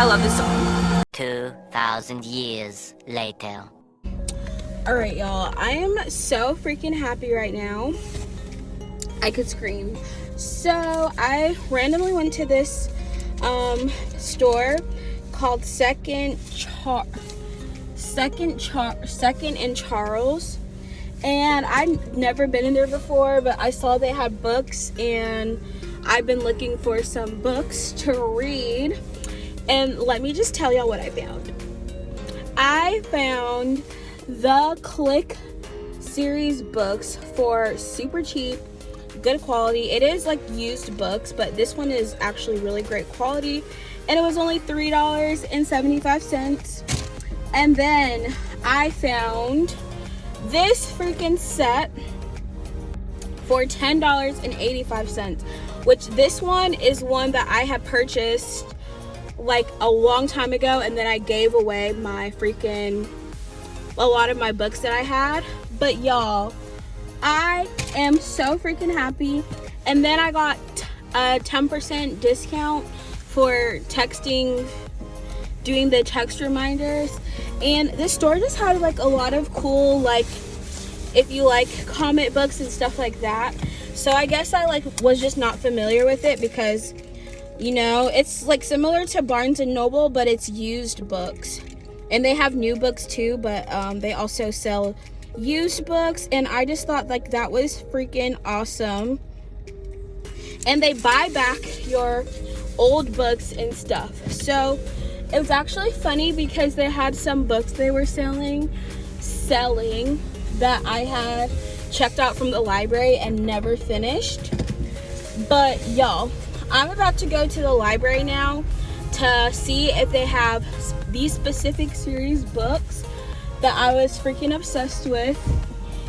I love this song. 2,000 years later. Alright, y'all. I am so freaking happy right now. I could scream. So, I randomly went to this store called Second and Charles. And I've never been in there before, but I saw they had books, and I've been looking for some books to read. And let me just tell y'all what I found. I found the Click series books for super cheap, good quality. It is like used books, but this one is actually really great quality, and it was only $3.75. And then I found this freaking set for $10.85, which this one is one that I had purchased like a long time ago, and then I gave away a lot of my books that I had. But y'all, I am so freaking happy. And then I got a 10% discount for texting, doing the text reminders. And this store just had like a lot of cool, like, if you like comic books and stuff like that. So I guess I like was just not familiar with it, because you know, it's like similar to Barnes and Noble, but it's used books. And they have new books too, but they also sell used books. And I just thought like that was freaking awesome. And they buy back your old books and stuff. So it was actually funny because they had some books they were selling that I had checked out from the library and never finished. But y'all, I'm about to go to the library now to see if they have these specific series books that I was freaking obsessed with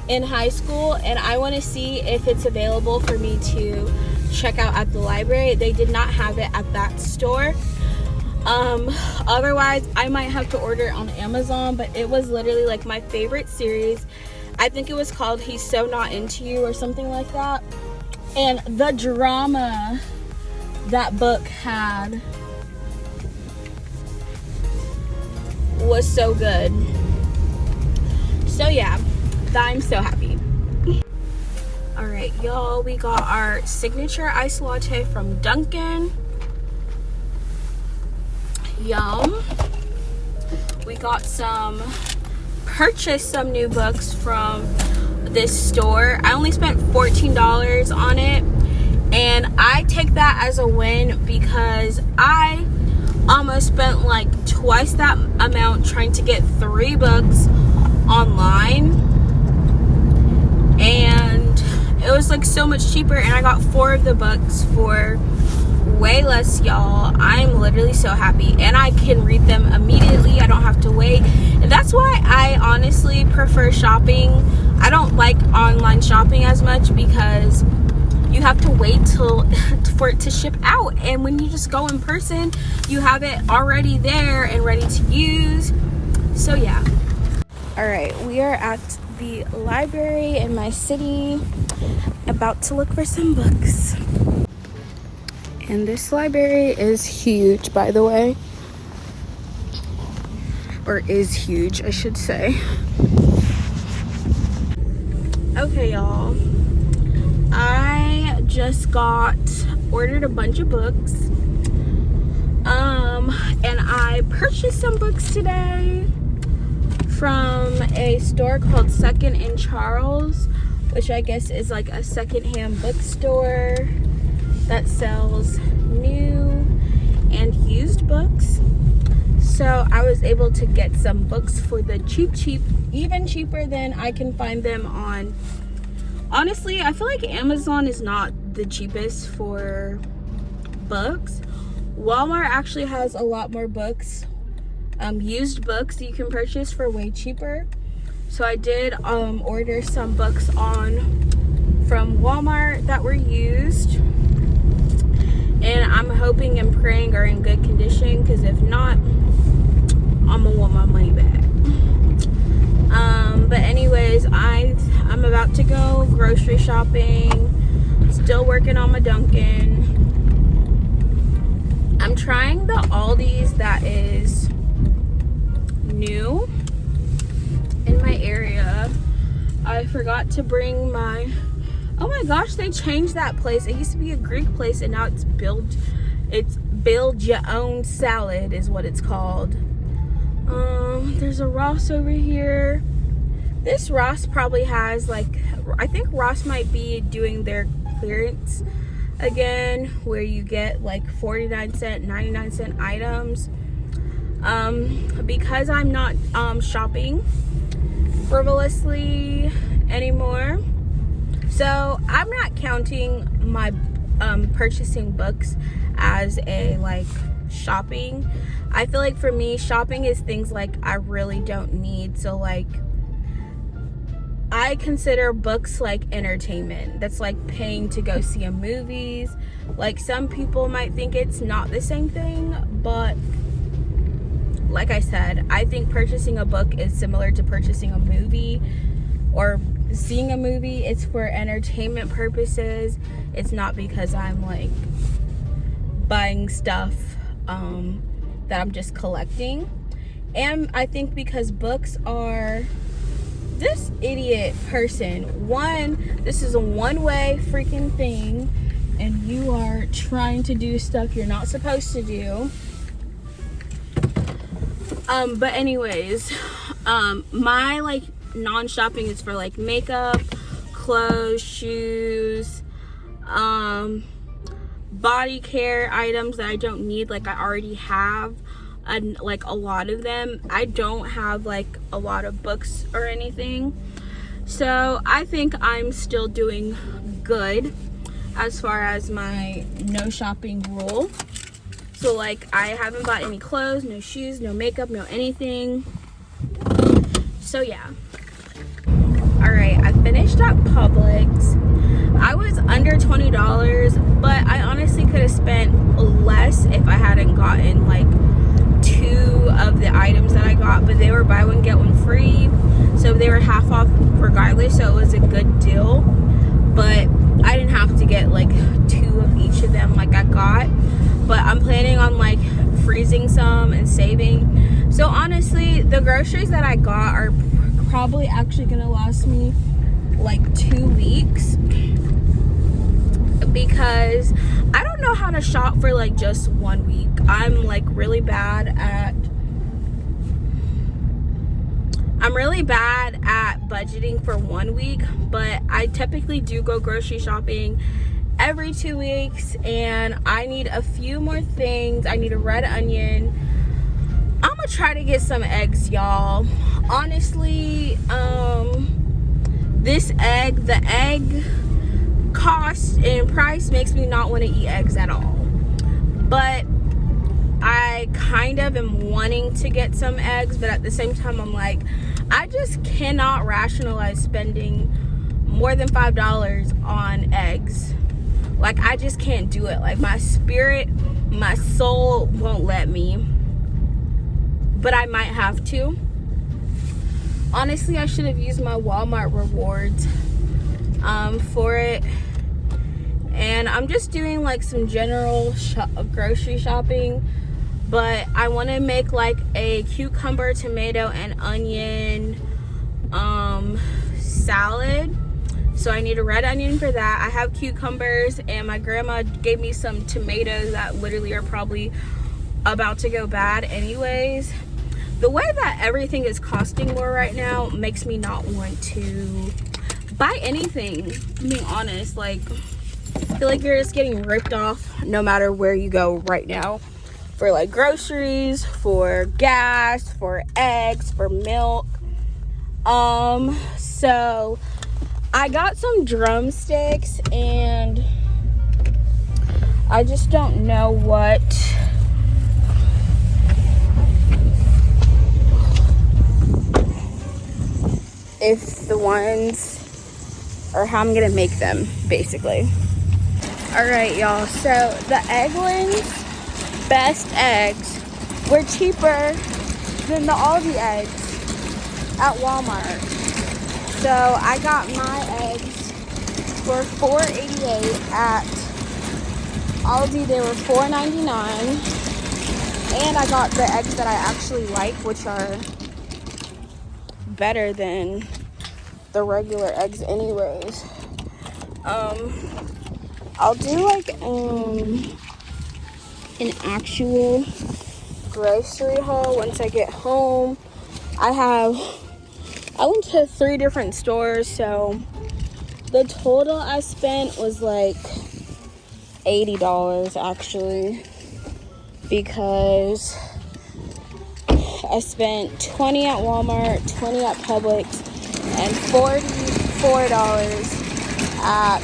in high school, and I want to see if it's available for me to check out at the library. They did not have it at that store. Otherwise I might have to order it on Amazon, but it was literally like my favorite series. I think it was called He's So Not Into You or something like that. And the drama that book had was so good. So yeah, I'm so happy. Alright, y'all, we got our signature iced latte from Dunkin'. Yum. We got purchased some new books from this store. I only spent $14 on it, and I take that as a win because I almost spent like twice that amount trying to get 3 books online, and it was like so much cheaper, and I got 4 of the books for way less, y'all. I'm literally so happy, and I can read them immediately. I don't have to wait, and that's why I honestly prefer shopping. I don't like online shopping as much because you have to wait for it to ship out, and when you just go in person, you have it already there and ready to use. So yeah. All right, we are at the library in my city, about to look for some books. And this library is huge, by the way. Or is huge, I should say. Okay, y'all. I just ordered a bunch of books. And I purchased some books today from a store called Second and Charles, which I guess is like a secondhand bookstore that sells new and used books. So I was able to get some books for the cheap, even cheaper than I can find them on. Honestly, I feel like Amazon is not the cheapest for books. Walmart actually has a lot more books, used books you can purchase for way cheaper. So I did order some books from Walmart that were used, and I'm hoping and praying are in good condition, because if not, I'm gonna want my money back. But anyways, I'm about to go grocery shopping. Still working on my Dunkin'. I'm trying the Aldi's that is new in my area. I forgot to bring my, oh my gosh, they changed that place. It used to be a Greek place and now it's build your own salad is what it's called. There's a Ross over here. This Ross probably has like, I think Ross might be doing their clearance again, where you get like 49-cent, 99-cent items. Because I'm not shopping frivolously anymore, so I'm not counting my purchasing books as a like shopping. I feel like for me, shopping is things like I really don't need. So like I consider books like entertainment. That's like paying to go see a movies. Like some people might think it's not the same thing, but like I said, I think purchasing a book is similar to purchasing a movie or seeing a movie. It's for entertainment purposes. It's not because I'm like buying stuff that I'm just collecting. And I think because books are, this idiot person, this is a one-way freaking thing and you are trying to do stuff you're not supposed to do. But anyways, my like non-shopping is for like makeup, clothes, shoes, body care items that I don't need. Like I already have like a lot of them. I don't have like a lot of books or anything, so I think I'm still doing good as far as my no shopping rule. So like I haven't bought any clothes, no shoes, no makeup, no anything. So yeah. Alright, I finished at Publix. I was under $20, but I honestly could have spent less if I hadn't gotten like 2 of the items that I got, but they were buy one get one free, so they were half off regardless, so it was a good deal. But I didn't have to get like 2 of each of them like I got, but I'm planning on like freezing some and saving. So honestly, the groceries that I got are probably actually gonna last me like 2 weeks, because I don't know how to shop for like just 1 week. I'm really bad at budgeting for 1 week, but I typically do go grocery shopping every 2 weeks, and I need a few more things. I need a red onion. I'm gonna try to get some eggs, y'all. Honestly, the egg cost and price makes me not want to eat eggs at all, but I kind of am wanting to get some eggs, but at the same time I'm like, I just cannot rationalize spending more than $5 on eggs. Like I just can't do it. Like my spirit, my soul won't let me, but I might have to. Honestly, I should have used my Walmart rewards for it. And I'm just doing like some general grocery shopping, but I want to make like a cucumber, tomato, and onion salad. So I need a red onion for that. I have cucumbers, and my grandma gave me some tomatoes that literally are probably about to go bad anyways. The way that everything is costing more right now makes me not want to buy anything, being honest. Like, I feel like you're just getting ripped off no matter where you go right now, for like groceries, for gas, for eggs, for milk. So I got some drumsticks, and I just don't know what if the ones, or how I'm gonna make them, basically. Alright, y'all, so the Eggland's best eggs were cheaper than the Aldi eggs at Walmart. So I got my eggs for $4.88 at Aldi. They were $4.99. And I got the eggs that I actually like, which are better than the regular eggs anyways. I'll do like an actual grocery haul once I get home. I went to 3 different stores, so the total I spent was like $80 actually, because I spent $20 at Walmart, $20 at Publix, and $44 at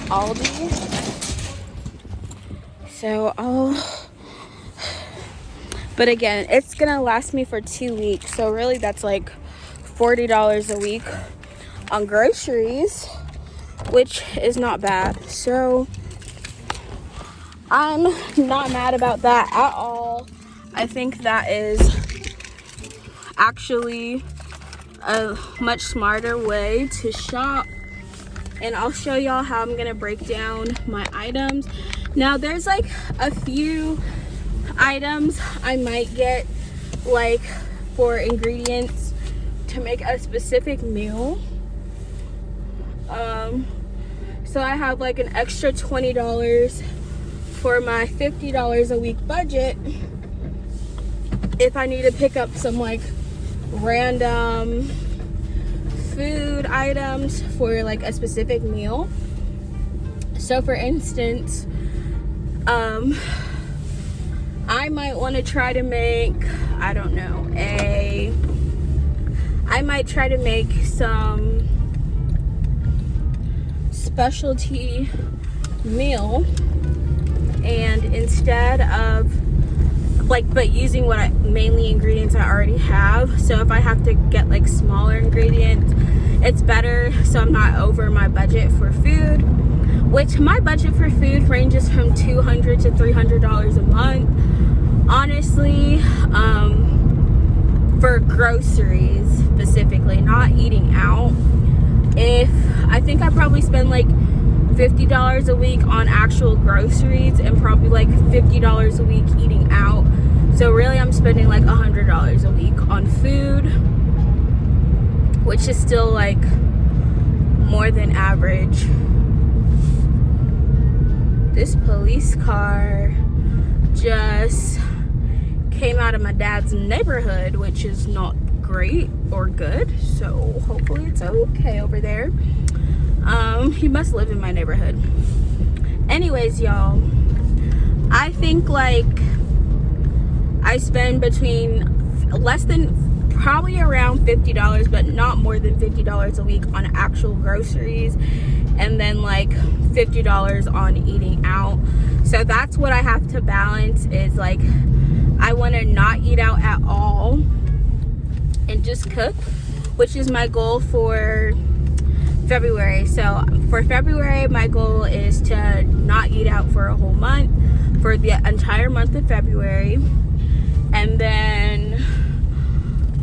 Aldi. So but again, it's gonna last me for 2 weeks, so really that's like $40 a week on groceries, which is not bad. So I'm not mad about that at all. I think that is actually a much smarter way to shop, and I'll show y'all how I'm gonna break down my items. Now there's like a few items I might get like for ingredients to make a specific meal. So I have like an extra $20 for my $50 a week budget if I need to pick up some like random food items for like a specific meal. So for instance, I might want to try to make, I don't know, I might try to make some specialty meal, and instead of like, but using mainly ingredients I already have. So if I have to get like smaller ingredients, it's better so I'm not over my budget for food, which my budget for food ranges from $200 to $300 a month, honestly, for groceries specifically, not eating out. I think I probably spend like $50 a week on actual groceries and probably like $50 a week eating out. So really I'm spending like $100 a week on food, which is still like more than average. This police car just came out of my dad's neighborhood, which is not great or good, so hopefully it's okay over there. He must live in my neighborhood. Anyways, y'all, I think like I spend between probably around $50, but not more than $50 a week on actual groceries, and then like $50 on eating out. So that's what I have to balance, is like I want to not eat out at all and just cook, which is my goal for February. So for February, my goal is to not eat out for a whole month, for the entire month of February. And then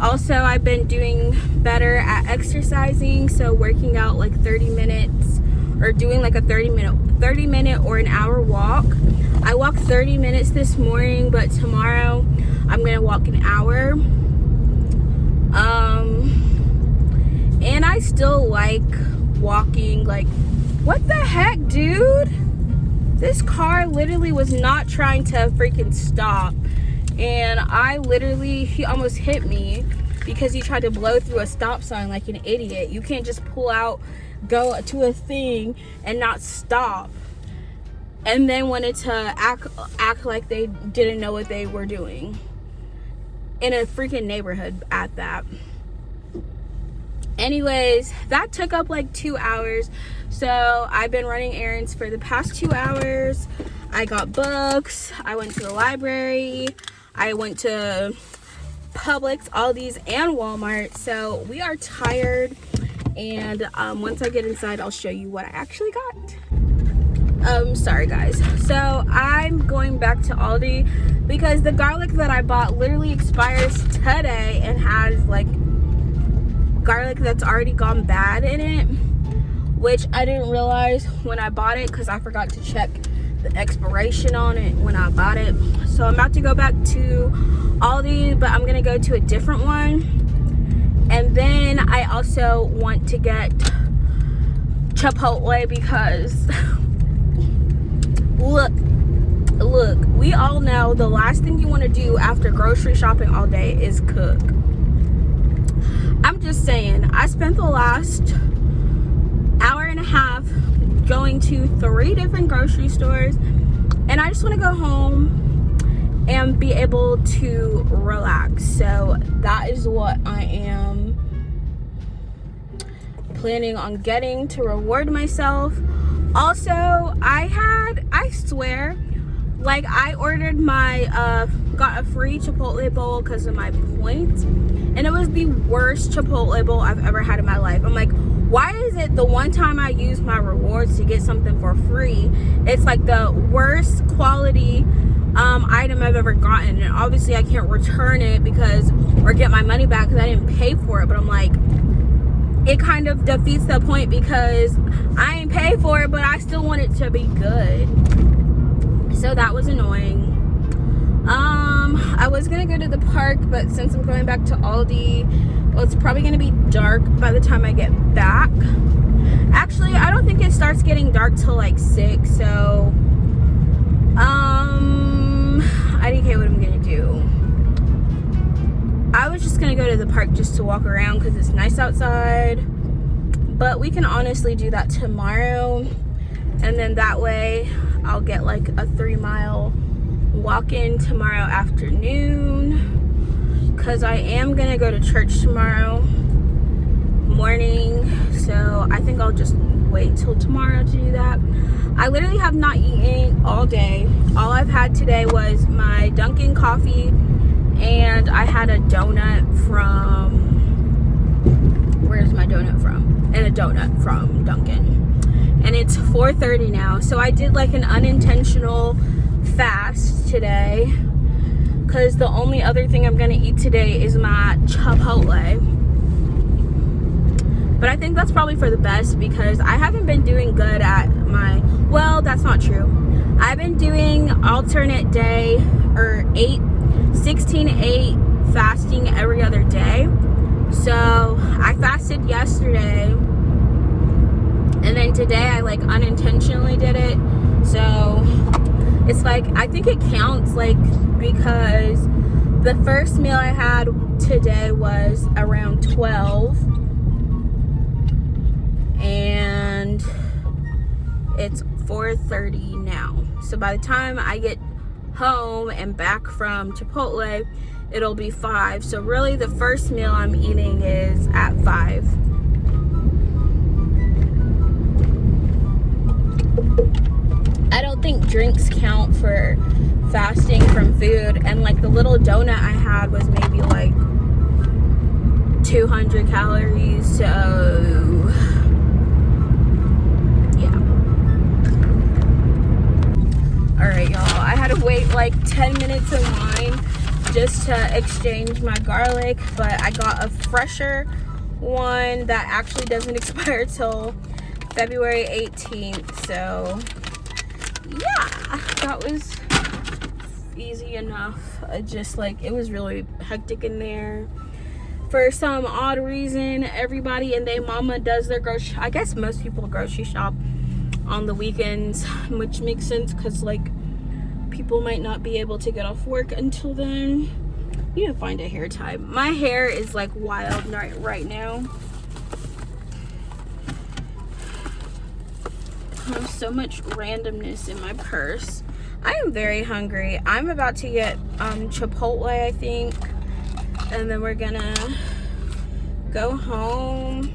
also I've been doing better at exercising, so working out like 30 minutes or doing like a 30 minute or an hour walk. I walked 30 minutes this morning, but tomorrow I'm gonna walk an hour. And I still like walking. Like, what the heck, dude? This car literally was not trying to freaking stop, and he almost hit me because he tried to blow through a stop sign like an idiot. You can't just pull out, go to a thing and not stop, and then wanted to act like they didn't know what they were doing in a freaking neighborhood at that. Anyways, that took up like 2 hours. So I've been running errands for the past 2 hours. I got books, I went to the library, I went to Publix, Aldi's, and Walmart. So we are tired, and once I get inside, I'll show you what I actually got. Sorry guys. So I'm going back to Aldi because the garlic that I bought literally expires today and has like garlic that's already gone bad in it, which I didn't realize when I bought it because I forgot to check the expiration on it when I bought it. So I'm about to go back to Aldi, but I'm gonna go to a different one. And then I also want to get Chipotle because look, we all know the last thing you want to do after grocery shopping all day is cook. I'm just saying, I spent the last hour and a half going to 3 different grocery stores, and I just want to go home and be able to relax. So that is what I am planning on getting to reward myself. Also, I swear, like, I ordered my got a free Chipotle bowl because of my points, and it was the worst Chipotle bowl I've ever had in my life. I'm like, why is it the one time I use my rewards to get something for free, it's like the worst quality item I've ever gotten? And obviously I can't return it or get my money back because I didn't pay for it. But I'm like, it kind of defeats the point because I ain't pay for it, but I still want it to be good. So that was annoying. I was gonna go to the park, but since I'm going back to Aldi, well, it's probably gonna be dark by the time I get back. Actually, I don't think it starts getting dark till like 6, so IDK, what I'm gonna do, I was just gonna go to the park just to walk around because it's nice outside, but we can honestly do that tomorrow, and then that way I'll get like a 3-mile walk in tomorrow afternoon, because I am gonna go to church tomorrow morning, so I think I'll just wait till tomorrow to do that. I literally have not eaten all day. All I've had today was my Dunkin' coffee, and I had a donut from, where's my donut from? And a donut from Dunkin'. And it's 4:30 now, so I did like an unintentional fast today because the only other thing I'm gonna eat today is my Chipotle. But I think that's probably for the best because I haven't been doing good at my, well, that's not true. I've been doing alternate day, or 16-8 fasting every other day. So I fasted yesterday, and then today I like unintentionally did it. So it's like, I think it counts, like, because the first meal I had today was around 12, and it's 4:30 now. So by the time I get home and back from Chipotle, it'll be 5. So really the first meal I'm eating is at 5. I don't think drinks count for fasting from food, and like the little donut I had was maybe like 200 calories, so yeah. Alright, y'all, I had to wait like 10 minutes in line just to exchange my garlic, but I got a fresher one that actually doesn't expire till February 18th, so yeah, that was easy enough. Just like, it was really hectic in there for some odd reason. Everybody and their mama does their grocery, I guess most people grocery shop on the weekends, which makes sense because like people might not be able to get off work until then. You need to find a hair tie. My hair is like wild right now. I have so much randomness in my purse. I am very hungry. I'm about to get Chipotle, I think, and then we're gonna go home.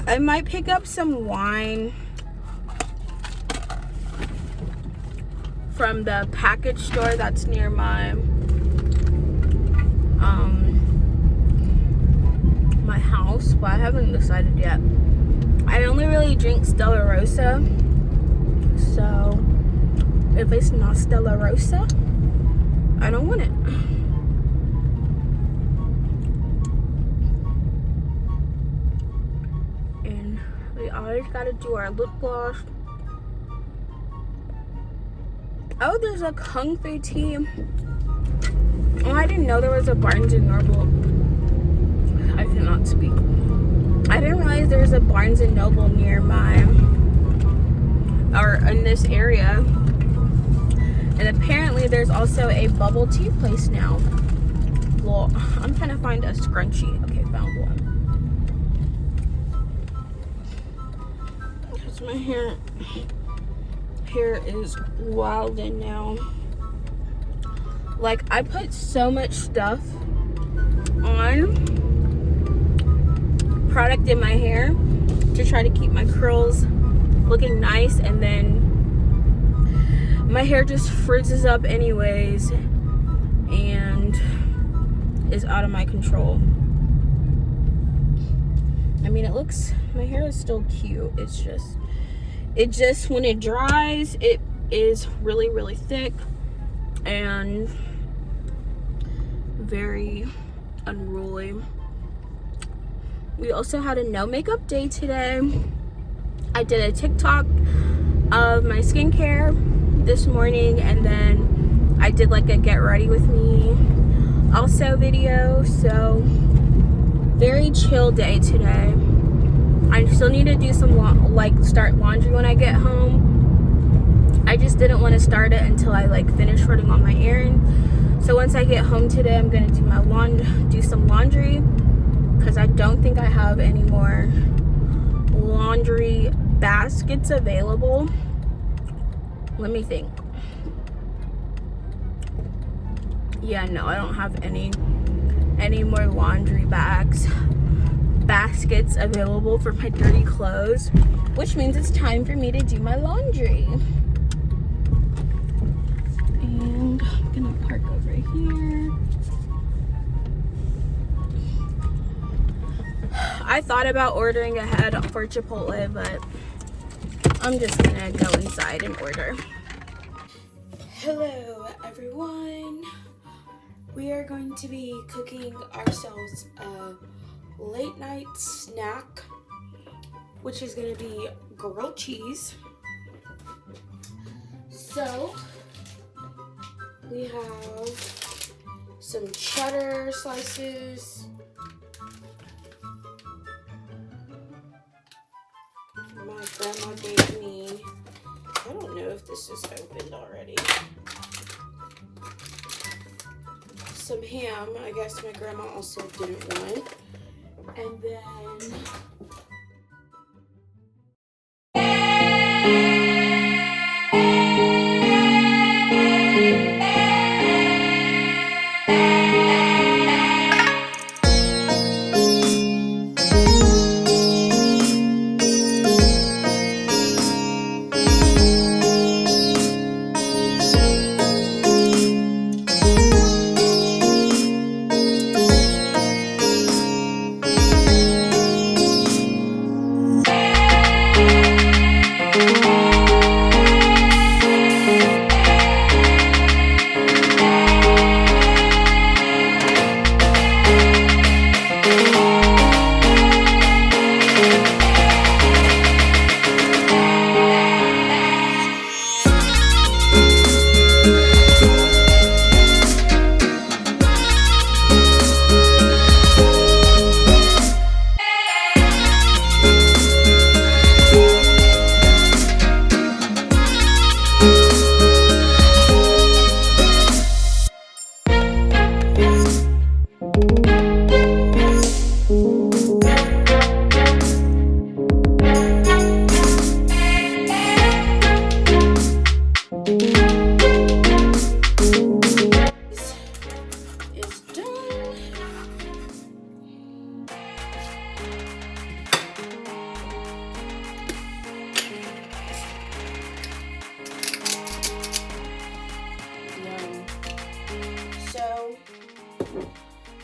I might pick up some wine from the package store that's near my my house, but I haven't decided yet. I only really drink Stella Rosa, so if it's not Stella Rosa, I don't want it. And we always gotta do our lip gloss. Oh, there's a Kung Fu tea. Oh, I didn't know there was a Barnes and Noble. I cannot speak. I didn't realize there was a Barnes and Noble near or in this area. And apparently there's also a bubble tea place now. Well, I'm trying to find a scrunchie. Okay, found one. Because my hair is wilding now. Like, I put so much stuff on product in my hair to try to keep my curls looking nice, and then my hair just frizzes up anyways and is out of my control. I mean, my hair is still cute. It just when it dries, it is really, really thick and very unruly. We also had a no makeup day today. I did a TikTok of my skincare this morning, and then I did like a get ready with me also video. So very chill day today. I still need to do some start laundry when I get home. I just didn't want to start it until I finish running on my errand. So once I get home today, I'm gonna do some laundry, because I don't think I have any more laundry baskets available. Let me think. Yeah, no, I don't have any more laundry baskets available for my dirty clothes, which means it's time for me to do my laundry. And I'm gonna park over here. I thought about ordering ahead for Chipotle, but I'm just gonna go inside and order. Hello everyone. We are going to be cooking ourselves a late night snack, which is gonna be grilled cheese. So we have some cheddar slices, my grandma gave me. I don't know if this is opened already. Some ham, I guess my grandma also didn't want. And then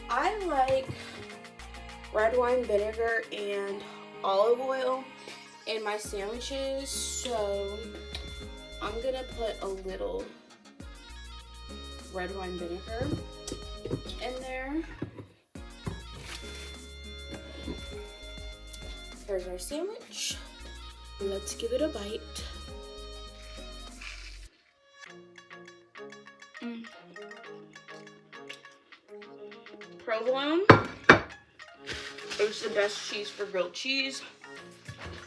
I like red wine vinegar and olive oil in my sandwiches, so I'm gonna put a little red wine vinegar in there. Here's our sandwich. Let's give it a bite. provolone. It's the best cheese for grilled cheese.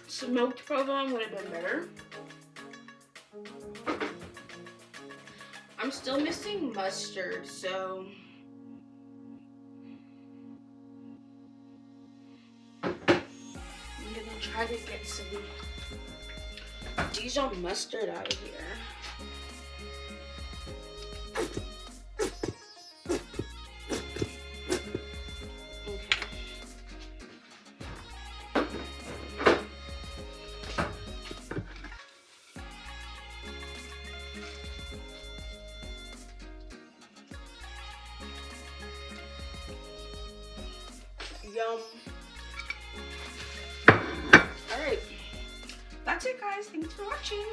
Smoked provolone would have been better. I'm still missing mustard, so I'm gonna try to get some Dijon mustard out of here. Yum. Alright. That's it, guys. Thanks for watching.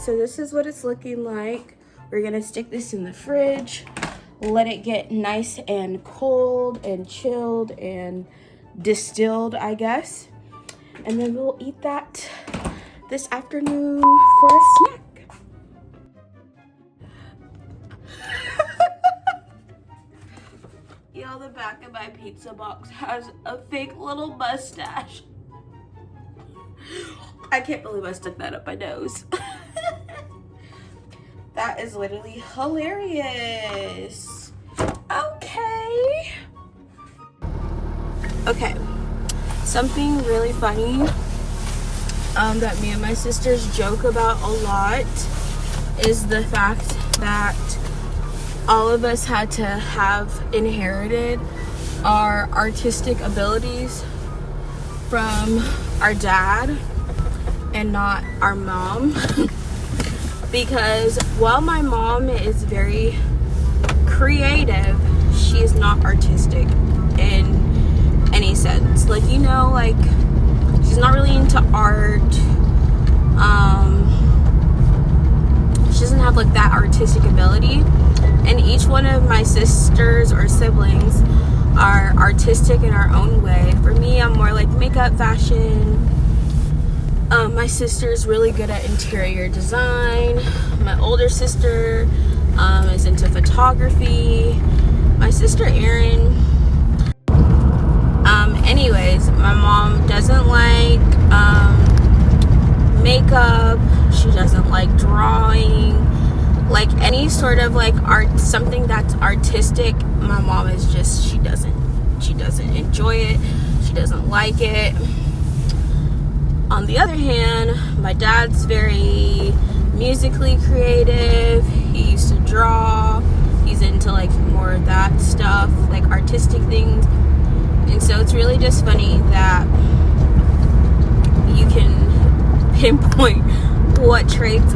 So this is what it's looking like. We're gonna stick this in the fridge, let it get nice and cold and chilled and distilled, I guess. And then we'll eat that this afternoon for a snack. Yo, the back of my pizza box has a fake little mustache. I can't believe I stuck that up my nose. That is literally hilarious. Okay. Okay. Something really funny that me and my sisters joke about a lot is the fact that all of us had to have inherited our artistic abilities from our dad and not our mom. Because while my mom is very creative, she is not artistic in any sense. Like, you know, like, she's not really into art. She doesn't have like that artistic ability. And each one of my sisters or siblings are artistic in our own way. For me, I'm more like makeup, fashion. My sister's really good at interior design. My older sister is into photography. My sister Erin, anyways, my mom doesn't like makeup. She doesn't like drawing, like any sort of like art, something that's artistic. My mom is just, she doesn't enjoy it. She doesn't like it. On the other hand, my dad's very musically creative. He used to draw. He's into like more of that stuff, like artistic things. And so it's really just funny that you can pinpoint what traits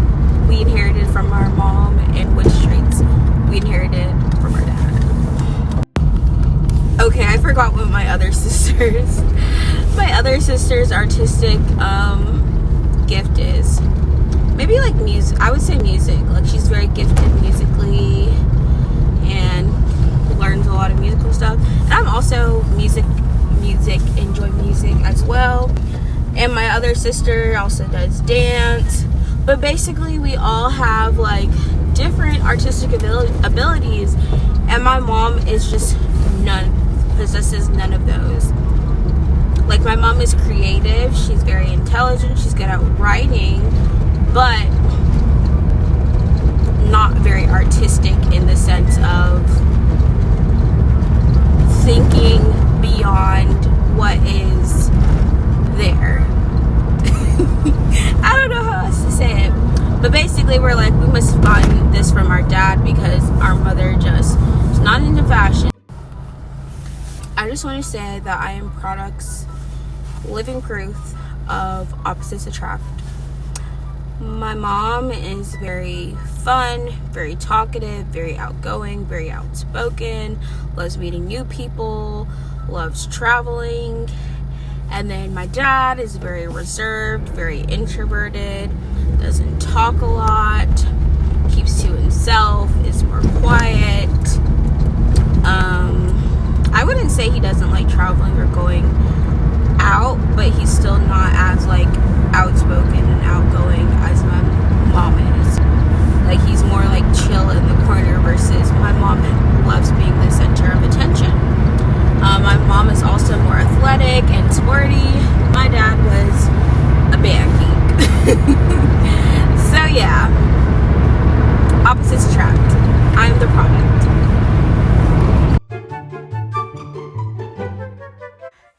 we inherited from our mom and which traits we inherited from our dad. Okay, I forgot what my other sister's artistic gift is. Maybe like music. I would say music. Like she's very gifted musically and learns a lot of musical stuff. And I'm also enjoy music as well. And my other sister also does dance. But basically we all have like different artistic abilities, and my mom is just possesses none of those. Like my mom is creative, she's very intelligent, she's good at writing, but not very artistic in the sense of thinking beyond what is there. I don't know how else to say it, but basically we're like, we must find this from our dad because our mother just is not into fashion. I just want to say that I am living proof of opposites attract. My mom is very fun, very talkative, very outgoing, very outspoken, loves meeting new people, loves traveling. And then my dad is very reserved, very introverted, doesn't talk a lot, keeps to himself, is more quiet. I wouldn't say he doesn't like traveling or going out, but he's still not as like outspoken and outgoing as my mom is. Like he's more like chill in the corner versus my mom loves being the center of attention. My mom is also more athletic and sporty. My dad was a band geek. So yeah, opposites attract. I'm the product.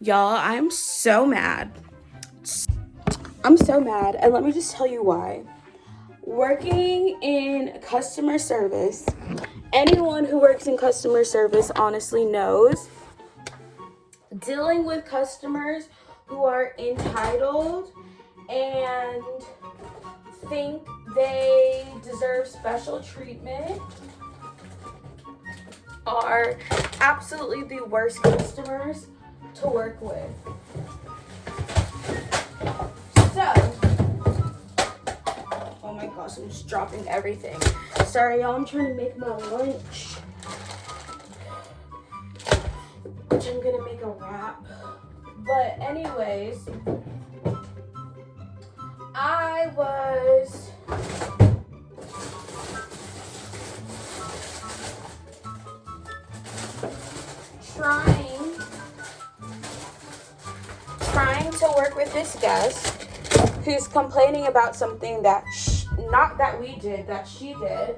Y'all, I'm so mad. I'm so mad, and let me just tell you why. Working in customer service, anyone who works in customer service honestly knows dealing with customers who are entitled and think they deserve special treatment are absolutely the worst customers to work with. So, oh my gosh, I'm just dropping everything. Sorry, y'all, I'm trying to make my lunch, which I'm gonna make a wrap. But anyways, I was trying to work with this guest who's complaining about something that not that we did, that she did.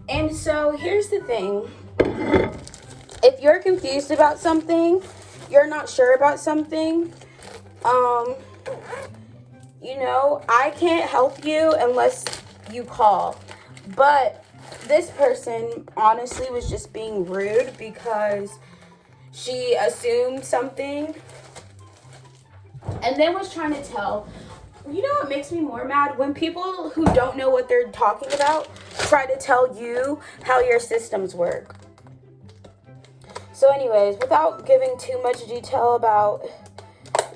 And so here's the thing. If you're confused about something, you're not sure about something, you know, I can't help you unless you call. But this person honestly was just being rude because she assumed something and then was trying to tell. You know what makes me more mad? When people who don't know what they're talking about try to tell you how your systems work. So anyways, without giving too much detail about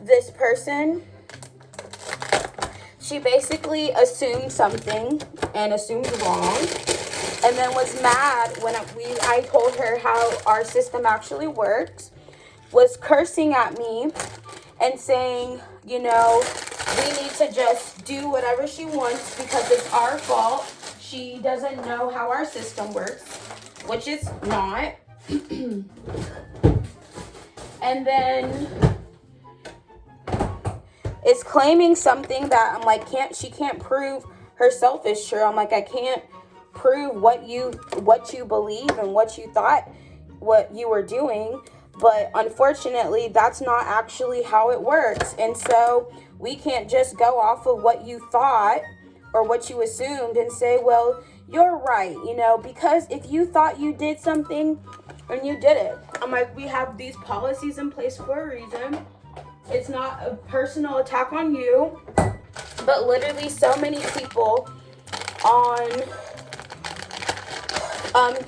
this person, she basically assumed something and assumed wrong, and then was mad when I told her how our system actually works, was cursing at me and saying, you know, we need to just do whatever she wants because it's our fault. She doesn't know how our system works, which is not. And then is claiming something that I'm like, she can't prove herself is true. I'm like, I can't prove what you believe and what you thought what you were doing, but unfortunately that's not actually how it works. And so we can't just go off of what you thought or what you assumed and say, well, you're right, you know, because if you thought you did something and you did it. I'm like, we have these policies in place for a reason. It's not a personal attack on you, but literally so many people on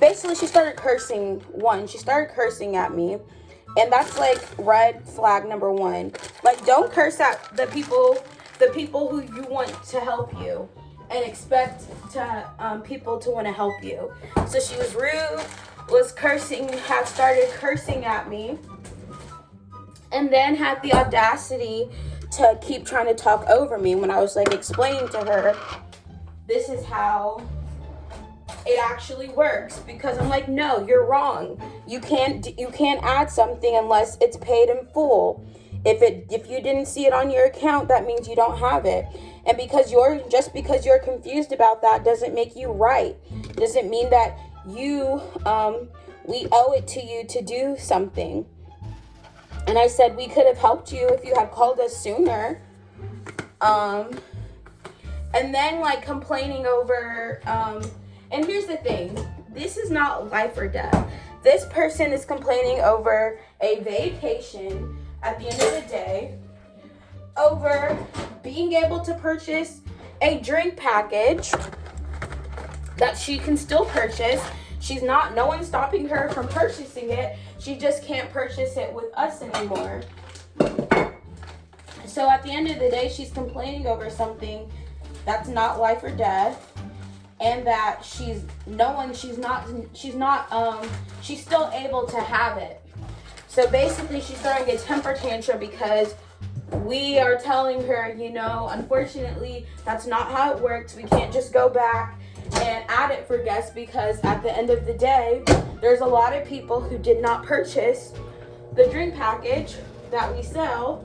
Basically she started cursing. She started cursing at me, and that's like red flag number one. Like, don't curse at the people who you want to help you and expect people to want to help you. So she was rude, had started cursing at me, and then had the audacity to keep trying to talk over me when I was like explaining to her, this is how it actually works. Because I'm like, no, you're wrong. You can't add something unless it's paid in full. If you didn't see it on your account, that means you don't have it. And because you're confused about that doesn't make you right. Doesn't mean that we owe it to you to do something. And I said we could have helped you if you had called us sooner. And then like complaining over, and here's the thing, this is not life or death. This person is complaining over a vacation at the end of the day, over being able to purchase a drink package that she can still purchase. No one's stopping her from purchasing it. She just can't purchase it with us anymore. So at the end of the day, she's complaining over something that's not life or death, and that she's still able to have it. So basically she's throwing a temper tantrum because we are telling her, unfortunately, that's not how it works. We can't just go back and add it for guests, because at the end of the day, there's a lot of people who did not purchase the drink package that we sell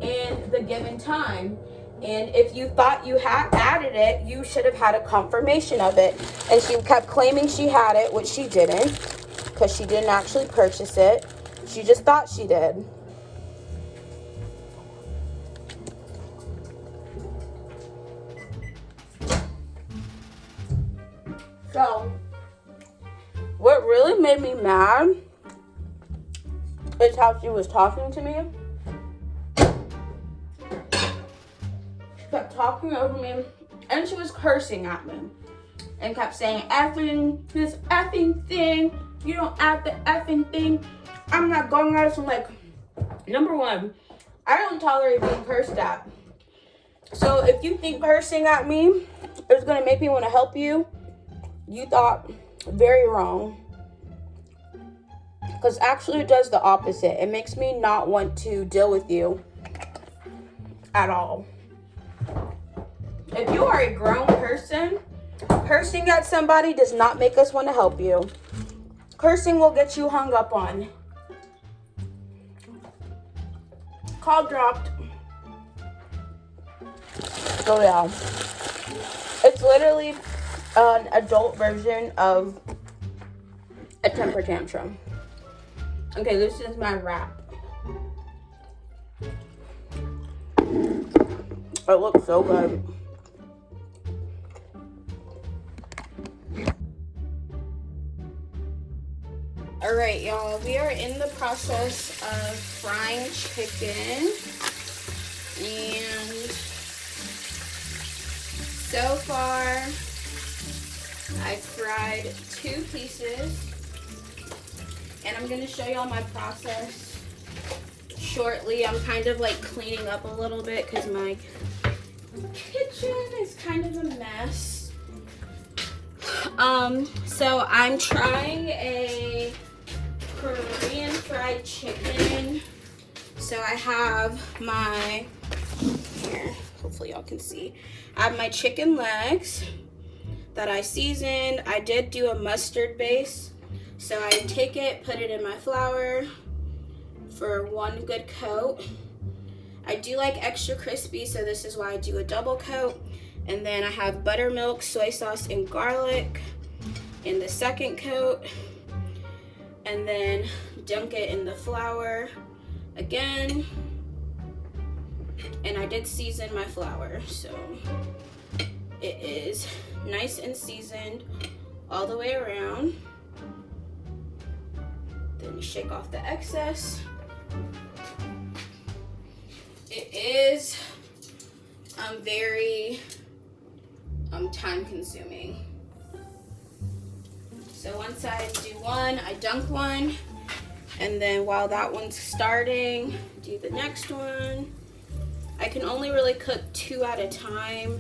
in the given time. And if you thought you had added it, you should have had a confirmation of it. And she kept claiming she had it, which she didn't, because she didn't actually purchase it. She just thought she did. So, what really made me mad is how she was talking to me. She kept talking over me, and she was cursing at me, and kept saying, this effing thing, you don't add the effing thing. I'm not going out. So I'm like, number one, I don't tolerate being cursed at. So if you think cursing at me is going to make me want to help you, you thought very wrong. Because actually it does the opposite. It makes me not want to deal with you at all. If you are a grown person, cursing at somebody does not make us want to help you. Cursing will get you hung up on. Call dropped. So yeah. It's literally an adult version of a temper tantrum. Okay, this is my wrap. It looks so good. Alright, y'all, we are in the process of frying chicken, and so far I fried 2 pieces, and I'm going to show y'all my process shortly. I'm kind of like cleaning up a little bit because my kitchen is kind of a mess. So I'm trying a Korean fried chicken. So I have my, here, hopefully y'all can see. I have my chicken legs that I seasoned. I did do a mustard base. So I take it, put it in my flour for 1 good coat. I do like extra crispy, so this is why I do a double coat. And then I have buttermilk, soy sauce, and garlic in the second coat. And then dunk it in the flour again. And I did season my flour, so it is nice and seasoned all the way around. Then you shake off the excess. It is very time consuming. So once I do one, I dunk one. And then while that one's starting, do the next one. I can only really cook 2 at a time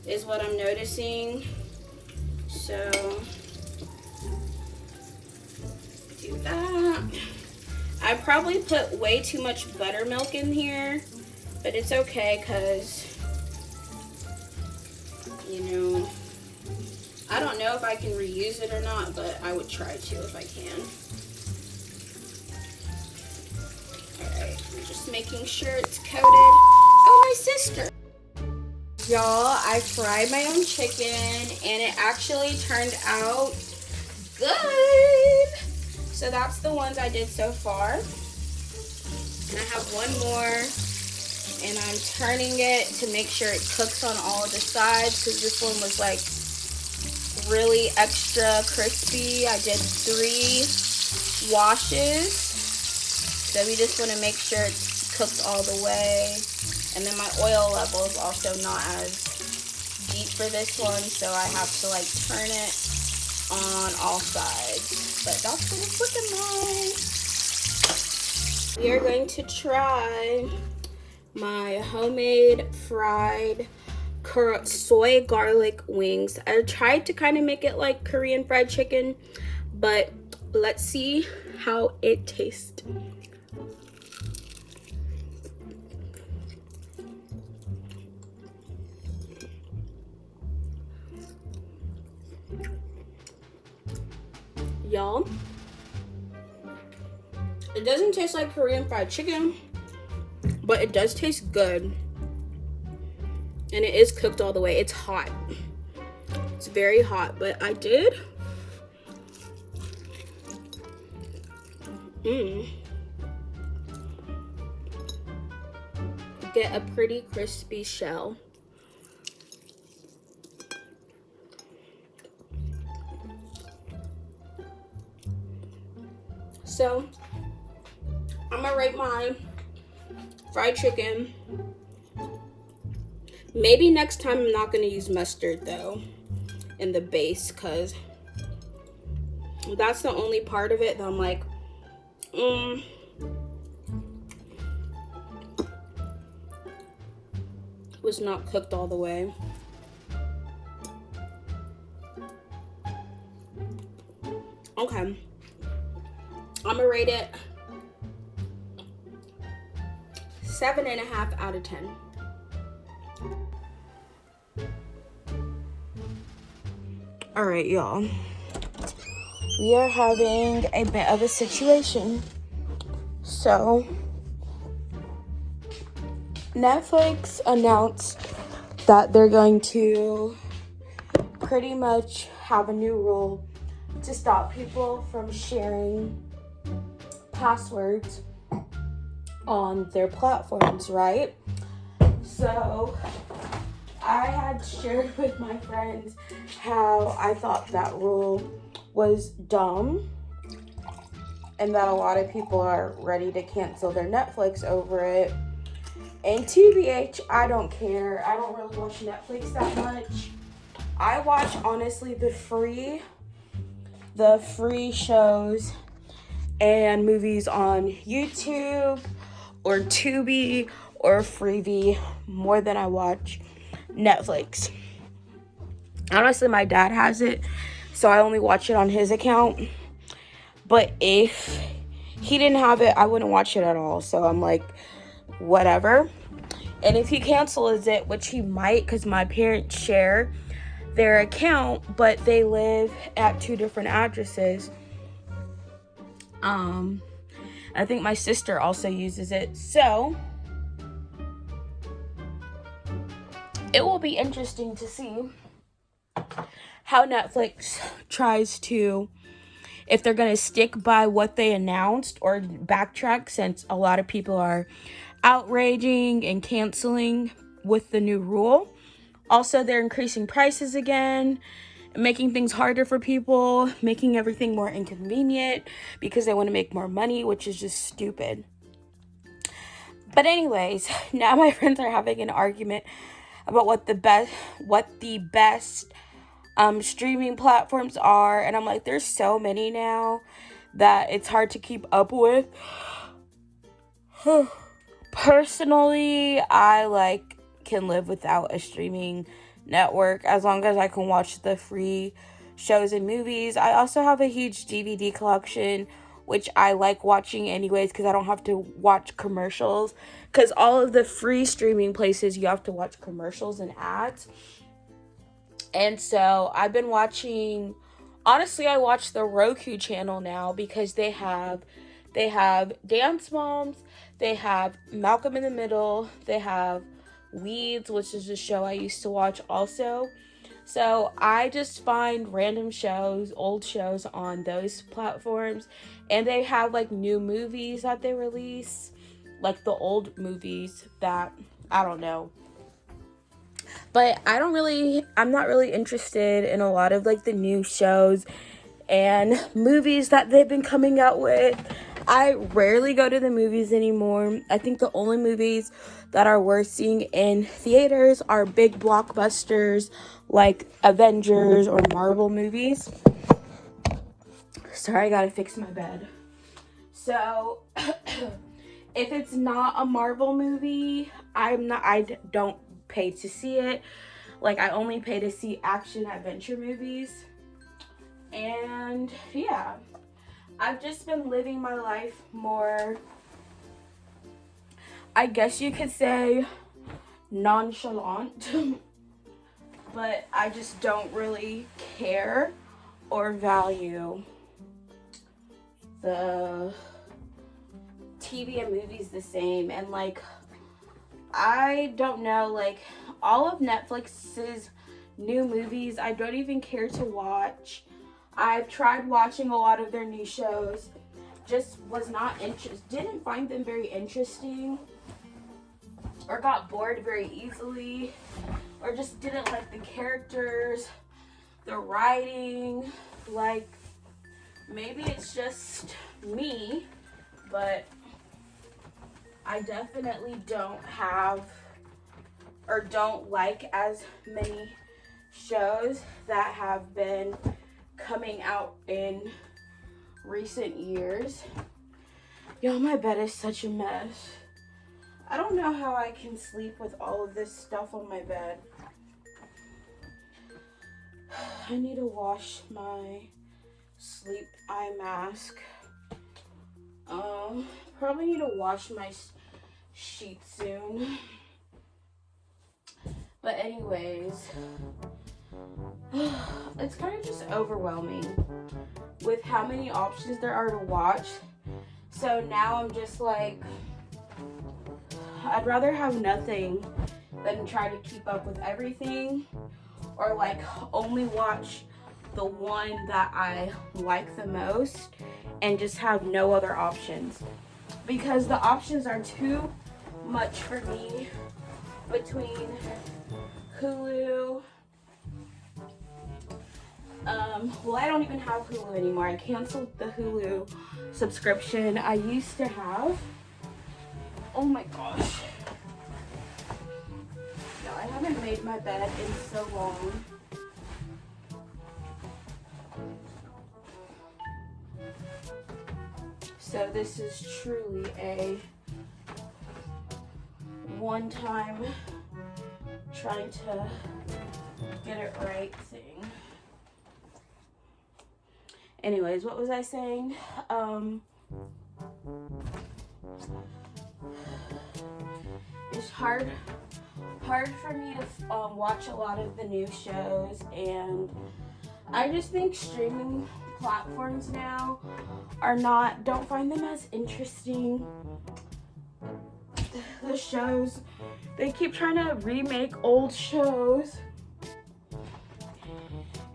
is what I'm noticing. So do that. I probably put way too much buttermilk in here, but it's okay because, you know, I don't know if I can reuse it or not, but I would try to if I can. Alright, I'm just making sure it's coated. Oh, my sister! Y'all, I fried my own chicken and it actually turned out good. So that's the ones I did so far. And I have one more and I'm turning it to make sure it cooks on all of the sides because this one was like really extra crispy. I did 3 washes. So we just want to make sure it's cooked all the way. And then my oil level is also not as deep for this one, so I have to like turn it on all sides. But that's what it's looking like. We are going to try my homemade fried soy garlic wings. I tried to kind of make it like Korean fried chicken, but let's see how it tastes. Y'all, it doesn't taste like Korean fried chicken, but it does taste good, and it is cooked all the way. It's hot, it's very hot, but I did get a pretty crispy shell. So I'm gonna rate my fried chicken. Maybe next time I'm not gonna use mustard though in the base, because that's the only part of it that I'm like, was not cooked all the way. Okay, I'm gonna rate it 7.5 out of 10. All right, y'all. We are having a bit of a situation. So, Netflix announced that they're going to pretty much have a new rule to stop people from sharing passwords on their platforms, right? So I had shared with my friends how I thought that rule was dumb and that a lot of people are ready to cancel their Netflix over it. And TBH, I don't care. I don't really watch Netflix that much. I watch, honestly, the free shows and movies on YouTube or Tubi or Freevee more than I watch Netflix. Honestly, my dad has it, so I only watch it on his account. But if he didn't have it, I wouldn't watch it at all. So I'm like, whatever. And if he cancels it, which he might, because my parents share their account, but they live at 2 different addresses. I think my sister also uses it. So it will be interesting to see how Netflix tries to, if they're going to stick by what they announced or backtrack, since a lot of people are outraging and canceling with the new rule. Also, they're increasing prices again, making things harder for people, making everything more inconvenient because they want to make more money, which is just stupid. But anyways, now my friends are having an argument about what the best streaming platforms are, and I'm like, there's so many now that it's hard to keep up with. Personally, I can live without a streaming network as long as I can watch the free shows and movies. I also have a huge DVD collection, which I like watching anyways because I don't have to watch commercials, because all of the free streaming places you have to watch commercials and ads. And so I've been watching, honestly, I watch the Roku channel now because they have Dance Moms, they have Malcolm in the Middle, they have Weeds, which is a show I used to watch also. So I just find random shows, old shows on those platforms, and they have like new movies that they release, like the old movies that, I don't know. But I'm not really interested in a lot of like the new shows and movies that they've been coming out with. I rarely go to the movies anymore. I think the only movies that are worth seeing in theaters are big blockbusters like Avengers or Marvel movies. Sorry, I gotta fix my bed. So, if it's not a Marvel movie, I don't pay to see it. Like, I only pay to see action adventure movies. And yeah, I've just been living my life more, I guess you could say, nonchalant. But I just don't really care or value the TV and movies the same. And like, I don't know, like, all of Netflix's new movies I don't even care to watch. I've tried watching a lot of their new shows, just was not didn't find them very interesting, or got bored very easily, or just didn't like the characters, the writing. Like, maybe it's just me, but I definitely don't like as many shows that have been coming out in recent years. Yo, my bed is such a mess. I don't know how I can sleep with all of this stuff on my bed. I need to wash my sleep eye mask. Probably need to wash my sheets soon. But anyways, it's kind of just overwhelming with how many options there are to watch. So now I'm just like, I'd rather have nothing than try to keep up with everything, or like only watch the one that I like the most and just have no other options, because the options are too much for me between Hulu. Well, I don't even have Hulu anymore. I canceled the Hulu subscription I used to have. Oh my gosh. No, I haven't made my bed in so long. So this is truly a one-time trying to get it right thing. Anyways, what was I saying? It's hard for me to watch a lot of the new shows, and I just think streaming platforms now don't find them as interesting. The shows, they keep trying to remake old shows,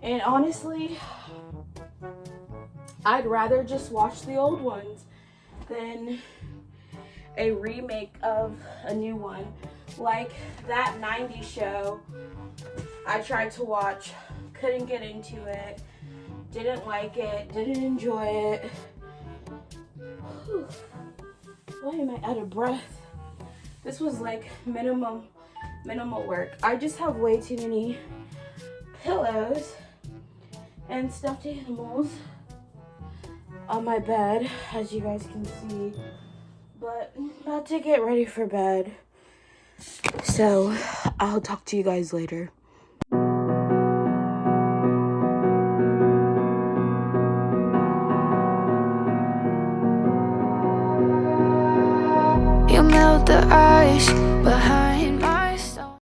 and honestly, I'd rather just watch the old ones than a remake of a new one. Like that 90s show I tried to watch, couldn't get into it, didn't like it, didn't enjoy it. Whew. Why am I out of breath? This was like minimal work. I just have way too many pillows and stuffed animals on my bed, as you guys can see. But I'm about to get ready for bed. So I'll talk to you guys later. You melt the ice behind